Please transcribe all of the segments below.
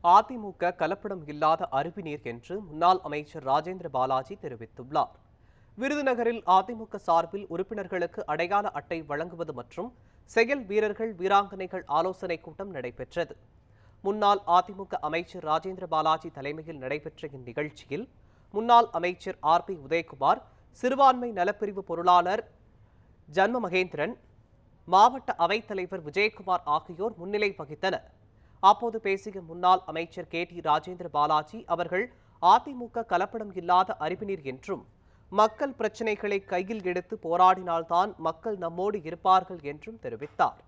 அதிமுக கலப்படம் இல்லாத அருவி நீர் என்று முன்னாள் அமைச்சர் ராஜேந்திர பாலாஜி தெரிவித்துள்ளார். விருதுநகரில் அதிமுக சார்பில் உறுப்பினர்களுக்கு அடையாள அட்டை வழங்குவது மற்றும் செயல் வீரர்கள் வீராங்கனைகள் ஆலோசனை கூட்டம் நடைபெற்றது. முன்னாள் அதிமுக அமைச்சர் ராஜேந்திர பாலாஜி தலைமையில் நடைபெற்ற இந்நிகழ்ச்சியில் முன்னாள் அமைச்சர் ஆர்.பி. உதயகுமார், சிறுபான்மை நலப்பிரிவு பொருளாளர் ஜன்ம மகேந்திரன், மாவட்ட அவைத்தலைவர் விஜயகுமார் ஆகியோர் முன்னிலை வகித்தனர். அப்போது பேசிய முன்னாள் அமைச்சர் கே.டி. ராஜேந்திர பாலாஜி அவர்கள் அதிமுக கலப்படம் இல்லாத அறிவினீர் என்றும் மக்கள் பிரச்சினைகளை கையில் எடுத்து போராடினால்தான் மக்கள் நம்மோடு இருப்பார்கள் என்றும் தெரிவித்தார்.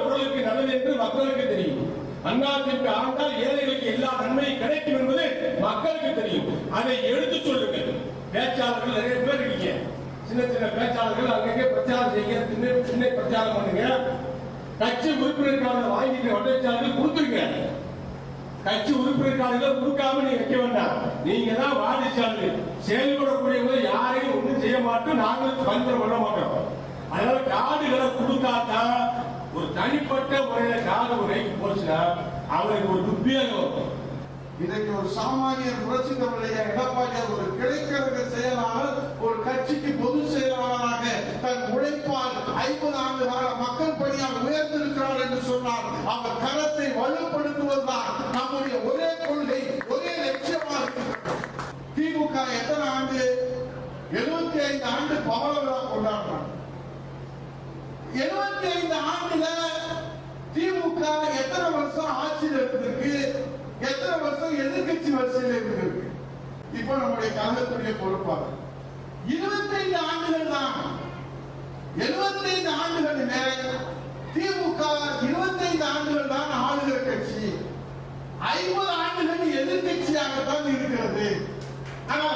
உடலுக்கு நல்லது என்று மக்களுக்கு தெரியும். அதிமுக ஆண்டால் ஏழைகளுக்கு எல்லா நன்மையும் கிடைக்கும் என்பது மக்களுக்கு தெரியும். அதை எடுத்து சொல்லுங்கள். பேச்சாளர்கள் நிறைய பேர் இருக்கீங்க, சின்ன சின்ன பேச்சாளர்கள் அங்கங்கே பிரச்சாரம் செய்ய சின்ன பிரச்சாரம் பண்ணுங்க. கட்சி உறுப்பினருக்கான வாங்கிட்டு வட்டச்சாளர்கள் கொடுத்துருங்க. கட்சி உறுப்பினருக்கான கொடுக்காம நீங்க வைக்க வேண்டாம். நீங்க தான் வாடிச்சாளர்கள். செயல்படக்கூடியவங்க யாரையும் ஒன்றும் செய்ய மாட்டோம், நாங்களும் பரிந்துரை பண்ண மாட்டோம். அதனால காடுகளை கொடுத்தாதான் ஒரு தனிப்பட்ட முறையில காடு உரைக்கு போச்சுன்னா அவருக்கு ஒரு துப்பியாக வரும். இதற்கு ஒரு சாமானியர் புரட்சி தமிழைய எடப்பாடியார் ஒரு கிளைக்கழக செயலாளர், ஒரு கட்சிக்கு பொது செயலாளராக தன் உழைப்பால் 50 ஆண்டு கால மக்கள் பணியால் உயர்ந்திருக்கிறார் என்று சொன்னார். அவர் கரத்தை வலுப்படுத்துவதுதான் நம்முடைய ஒரே கொள்கை, ஒரே லட்சியமாக இருக்கிறது. திமுக எத்தனை ஆண்டு? 75 ஆண்டு பவள விழா கொண்டாடுறாங்க. 75 ஆண்டுல திமுக எத்தனை வருஷம் ஆட்சியில் இருந்திருக்கு, எத்தனை வருஷம் எதிர்கட்சி வரிசையில் இருந்திருக்கு. இப்ப நம்முடைய கழகத்துடைய பொறுப்பாளர் 25 ஆண்டுகள் தான். 75 ஆண்டுகள் திமுக 25 ஆண்டுகள் தான் ஆளுகிற கட்சி, 50 ஆண்டுகள் எதிர்கட்சியாகத்தான் இருக்கிறது. ஆனால்